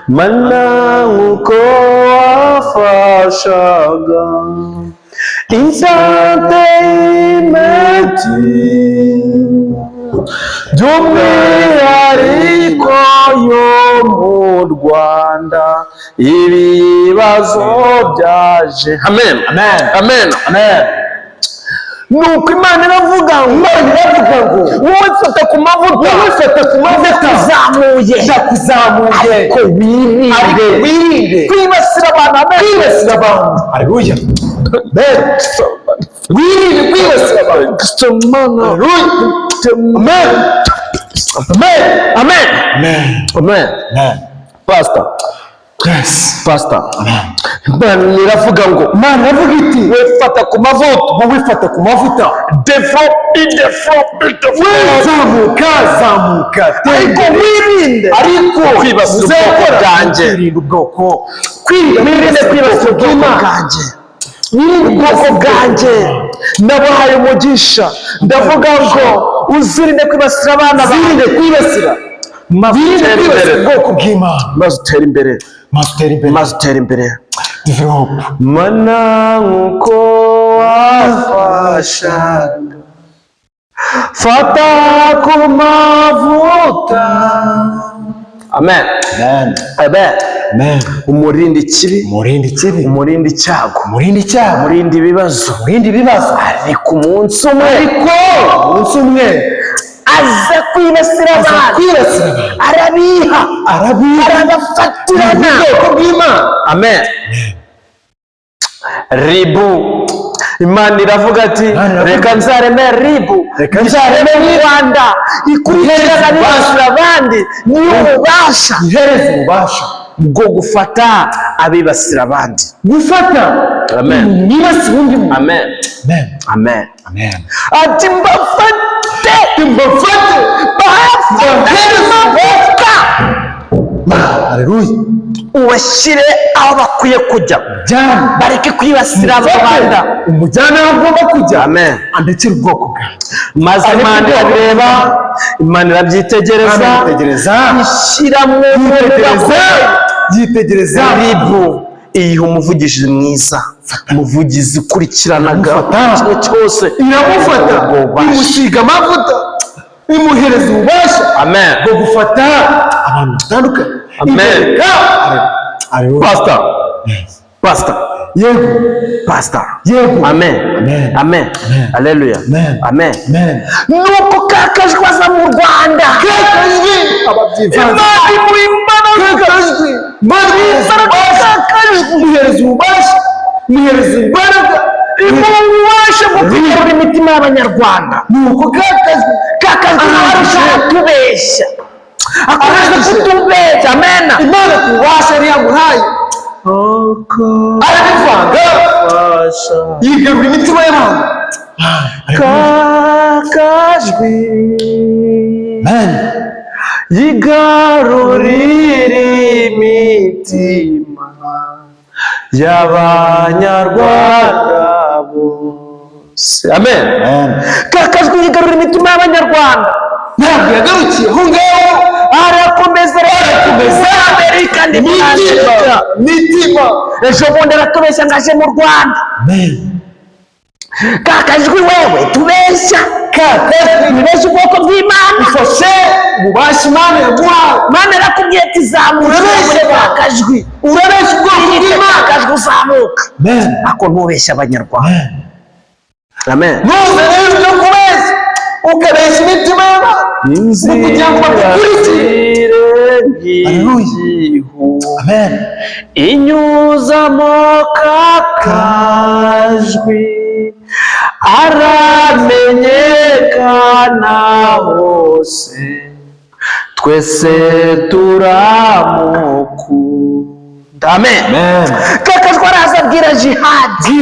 mana nk'uko wafashaga interineti by'umwihariko yo mu Rwanda ibibazo byaje. Amen, amen, amen, amen. Nuko Imana iravuga ngo wowe fata ku mavuta, ndakuzamuye ariko wirinde kwibasira abantu. Haleluya. Wirinde kwibasira abantu. Amen, amen, amen, amen, amen. Pastor, yes, pastor, Imana iravuga ngo, Imana iravuga iti wefata ku mavuta, zamuka ariko wirinde kwibasira ubwoko bwanjye. Ubwoko bwanjye ndabahaye umugisha, ndavuga ngo uzirinde kwibasira abana bawe, wirinde kwibasira ubwoko bw'Imana, maze utere imbere. Mana nk'uko wafashaga fata ku mavuta. Amen, amen, amen, amen. Umurindi ikibi, umurindi icyago, umurindi ibibazo, ariko umunsi umwe aza kwibasira abantu, arabiha, arabafatirana. Amen. Ribu, Imana iravuga ati reka nzareme ribu, nzareme Rwanda ikurikirana n'ibasira abandi, niyo ubasha bwo gufata abibasira abandi, amen, nibasira undi muntu. Amen, amen, amen. Ati mbafate haleluya, ubashyire aho bakwiye kujya, bareke kwibasira abandi, umujyana aho agomba kujya. Amen. Andekera ubwoko bwawe, maze Imana irabireba, Imana irabyitegereza, ishyira mu yitegereza ribu, iyiha umuvugizi mwiza, umuvugizi ukurikiranaga ikintu cyose, iramufata, imusiga amavuta, imuhereza ububasha bwo gufata abantu batandukanye. Amen. Pastor, yego, pastor, yego. Amen, amen, haleluya, amen. Nuko kakajwaza mu Rwanda, Imana imuha imbaraga, muhereza imbaraga, imuha ububasha bwo kuyobora imitima y'Abanyarwanda. Nuko kakajwe arashaka kutubeshya, amen. Imana kubasha yari yamuhaye, arabivanga, yigarura imitima y'abantu. Kakajwi yigarurira imitima y'Abanyarwanda bose. Amen. Kakajwi yigarurira imitima y'Abanyarwanda. Ntabwo yagarukiye aho ngaho, arakomeza Amerika mitima. Ejo bundi aratubeshya ngo aje mu Rwanda. Kakajwi wewe tubeshya, nibeshya ubwoko bw'Imana, ufashe ububasha Imana yaguhaye. Imana irakubwiye ati zamuka, kakajwi urabeshya ubwoko bw'Imana, kakajwi uzamuka, ako ntubeshya Abanyarwanda. Amen. Nuze rero ibyo kubeshya ukabeshya imitima y'abantu kugira ngo bagukurikire. Amen. Inyuzamo kakajwi aramenyekana hose, twese turamukunda. Amen. Kakajwi araza abwira jihadi,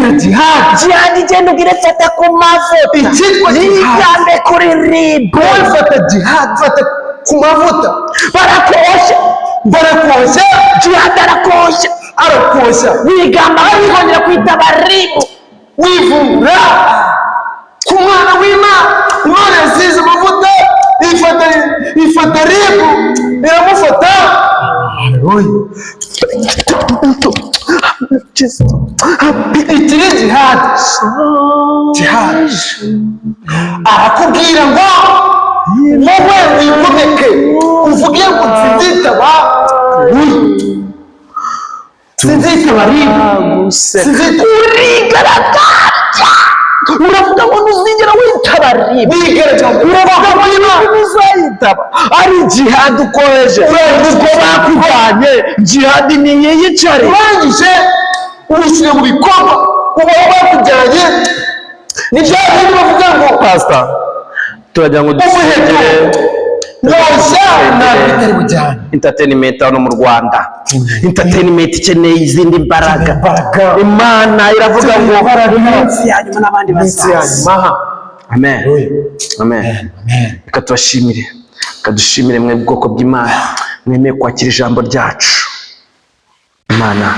igenda ubwire fata ku mavuta, yigambe kuri ribu, fata jihadi, fata ku mavuta. Barakosha, jihadi arakosha, wigamba wikongera kwitaba ribu, wivura ku mwana w'Imana. Imana yasize amavuta, ifata ribu, iramufata. iki ni jihad. Arakubwira ngo wowe wigomeke uvuge ngo sinzitaba sinzitaba urigaragaza uravuga ngo ntuzigera witaba uravuga ngo ntuzayitaba ari jihad ukoreshe uko bakuvanye jihad ni yiyicare urangije ubishyire mu bikorwa uba bakujyanye ni bya bintu bavuga ngo pastor turagira ngo dusengere entertainment hano mu Rwanda. Entertainment ikeneye izindi mbaraga. Imana iravuga ngo iminsi yanyuma n'abandi bazaza. Amen. Amen. Reka tubashimire, kadushimire mwe bwoko bw'Imana mwemeye kwakira ijambo ryacu. Imana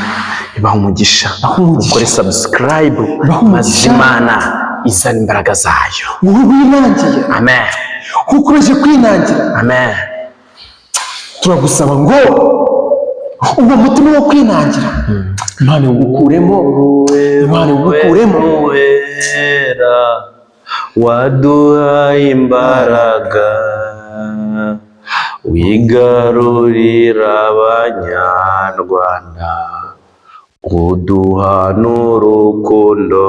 ibaha umugisha, ukore subscribe maze Imana izana imbaraga zayo. Wowe winangiye. Amen. Ukomeje kwinangira. Amen. Turagusaba ngo uwo mutima wo kwinangira Imana ugukuremo, Imana ugukuremo. Wera waduhaye imbaraga wigarurira abanyarwanda uduha n'urukundo.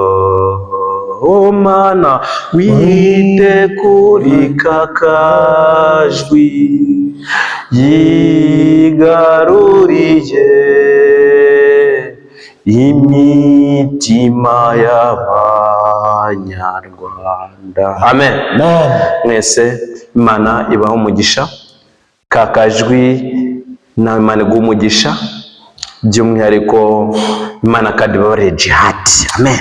O Mana wite kuri kakajwi yigaruriye imitima y'abanyarwanda. Amen. Mwese Imana ibaho umugisha, kakajwi na Imana iguha umugisha by'umwihariko Imana kandi babareye jihad. Amen.